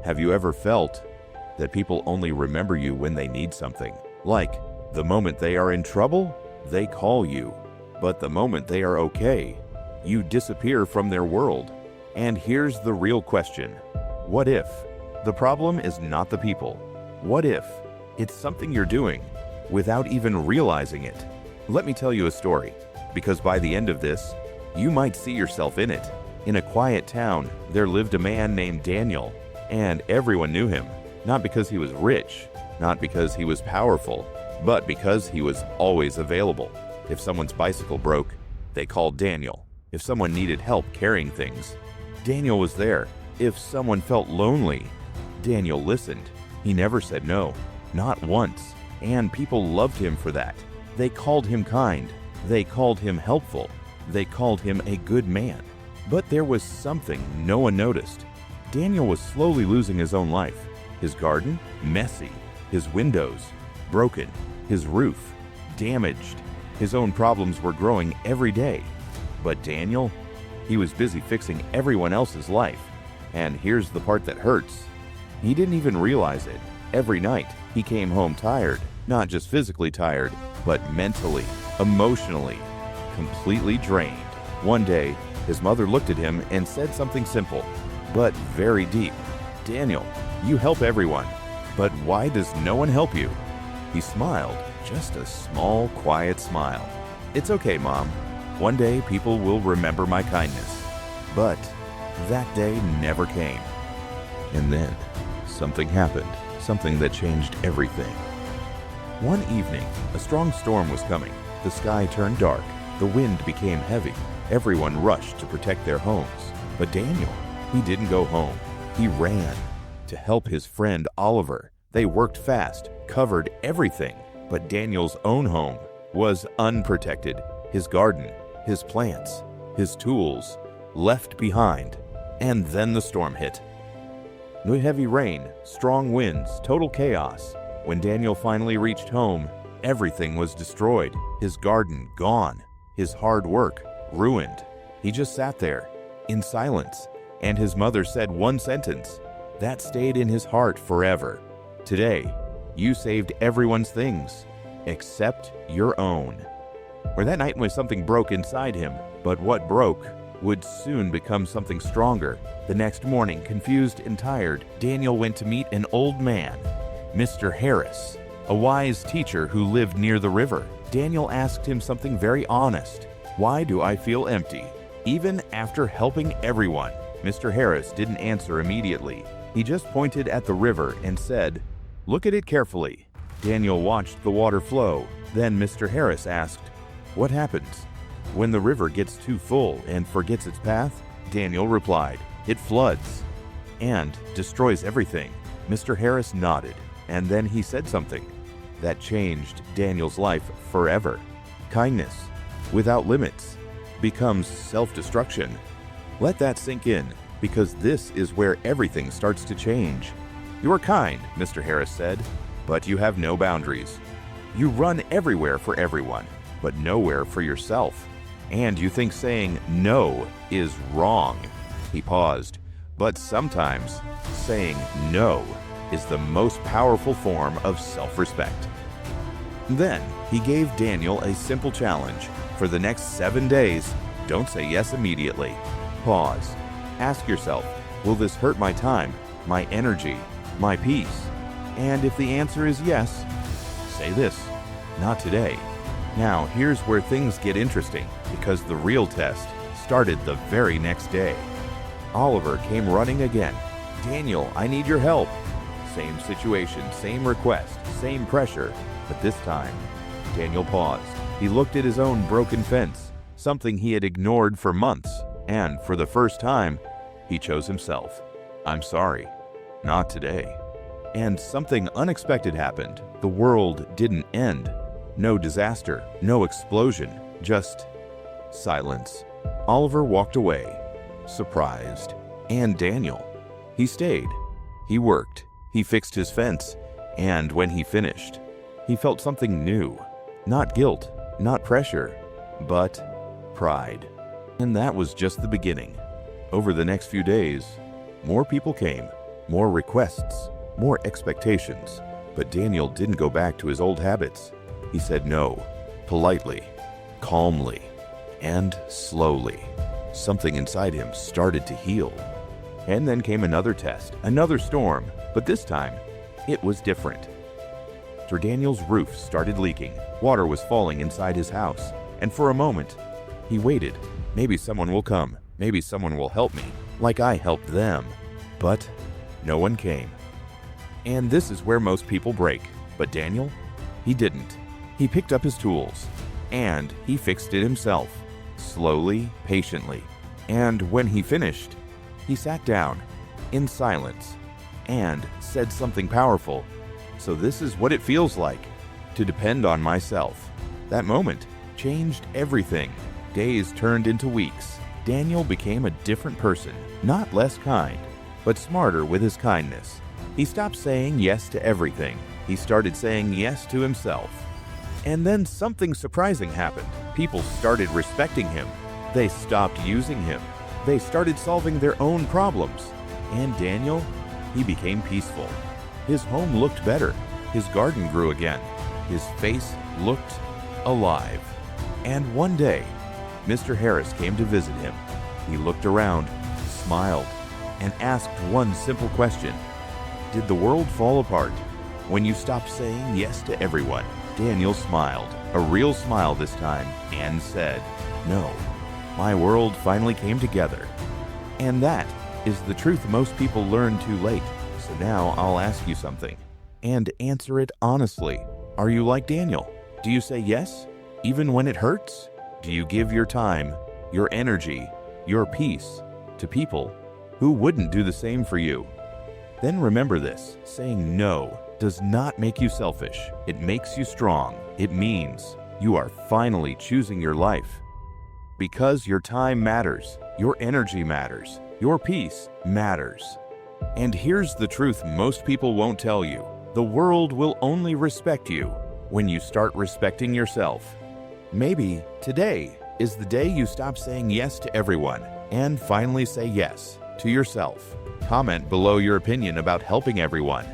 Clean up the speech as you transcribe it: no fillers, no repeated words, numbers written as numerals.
Have you ever felt that people only remember you when they need something? Like, the moment they are in trouble, they call you. But the moment they are okay, you disappear from their world. And here's the real question. What if the problem is not the people? What if it's something you're doing without even realizing it? Let me tell you a story, because by the end of this, you might see yourself in it. In a quiet town, there lived a man named Daniel, and everyone knew him, not because he was rich, not because he was powerful, but because he was always available. If someone's bicycle broke, they called Daniel. If someone needed help carrying things, Daniel was there. If someone felt lonely, Daniel listened. He never said no, not once, and people loved him for that. They called him kind. They called him helpful. They called him a good man. But there was something no one noticed. Daniel was slowly losing his own life. His garden, messy. His windows, broken. His roof, damaged. His own problems were growing every day. But Daniel, he was busy fixing everyone else's life. And here's the part that hurts. He didn't even realize it. Every night, he came home tired. Not just physically tired, but mentally, emotionally, completely drained. One day, his mother looked at him and said something simple, but very deep. Daniel, you help everyone, but why does no one help you? He smiled, just a small, quiet smile. It's okay, Mom. One day people will remember my kindness. But that day never came. And then something happened, something that changed everything. One evening, a strong storm was coming. The sky turned dark. The wind became heavy. Everyone rushed to protect their homes. But Daniel, he didn't go home. He ran to help his friend Oliver. They worked fast, covered everything. But Daniel's own home was unprotected. His garden, his plants, his tools, left behind. And then the storm hit. The heavy rain, strong winds, total chaos. When Daniel finally reached home, everything was destroyed. His garden gone. His hard work ruined. He just sat there in silence, and his mother said one sentence that stayed in his heart forever. Today, you saved everyone's things except your own. Or that night when something broke inside him, but what broke would soon become something stronger. The next morning, confused and tired, Daniel went to meet an old man, Mr. Harris, a wise teacher who lived near the river. Daniel asked him something very honest. Why do I feel empty, even after helping everyone? Mr. Harris didn't answer immediately. He just pointed at the river and said, "Look at it carefully." Daniel watched the water flow. Then Mr. Harris asked, "What happens when the river gets too full and forgets its path?" Daniel replied, "It floods and destroys everything." Mr. Harris nodded, and then he said something that changed Daniel's life forever. Kindness without limits becomes self-destruction. Let that sink in, because this is where everything starts to change. "You are kind," Mr. Harris said, "but you have no boundaries. You run everywhere for everyone, but nowhere for yourself. And you think saying no is wrong." He paused. But sometimes saying no is the most powerful form of self-respect. Then he gave Daniel a simple challenge. For the next 7 days, don't say yes immediately. Pause. Ask yourself, will this hurt my time, my energy, my peace? And if the answer is yes, say this, not today. Now, here's where things get interesting, because the real test started the very next day. Oliver came running again. "Daniel, I need your help." Same situation, same request, same pressure, but this time, Daniel paused. He looked at his own broken fence, something he had ignored for months, and for the first time, he chose himself. "I'm sorry, not today." And something unexpected happened. The world didn't end. No disaster, no explosion, just silence. Oliver walked away, surprised. And Daniel, he stayed. He worked. He fixed his fence. And when he finished, he felt something new. Not guilt, not pressure, but pride. And that was just the beginning. Over the next few days, more people came. more requests, more expectations. But Daniel didn't go back to his old habits. He said no, politely, calmly, and slowly. Something inside him started to heal. And then came another test, another storm, but this time, it was different. Sir Daniel's roof started leaking. Water was falling inside his house, and for a moment, he waited. Maybe someone will come. Maybe someone will help me, like I helped them. But no one came. And this is where most people break. But Daniel, he didn't. He picked up his tools, and he fixed it himself, slowly, patiently. And when he finished, he sat down, in silence, and said something powerful. So this is what it feels like to depend on myself. That moment changed everything. Days turned into weeks. Daniel became a different person, not less kind, but smarter with his kindness. He stopped saying yes to everything. He started saying yes to himself. And then something surprising happened. People started respecting him. They stopped using him. They started solving their own problems. And Daniel, he became peaceful. His home looked better. His garden grew again. His face looked alive. And one day, Mr. Harris came to visit him. He looked around, smiled, and asked one simple question. Did the world fall apart when you stopped saying yes to everyone? Daniel smiled, a real smile this time, and said, no, my world finally came together. And that is the truth most people learn too late. So now I'll ask you something, and answer it honestly. Are you like Daniel? Do you say yes, even when it hurts? Do you give your time, your energy, your peace to people who wouldn't do the same for you? Then remember this, saying no does not make you selfish. It makes you strong. It means you are finally choosing your life. Because your time matters, your energy matters, your peace matters. And here's the truth most people won't tell you. The world will only respect you when you start respecting yourself. Maybe today is the day you stop saying yes to everyone and finally say yes to yourself. Comment below your opinion about helping everyone.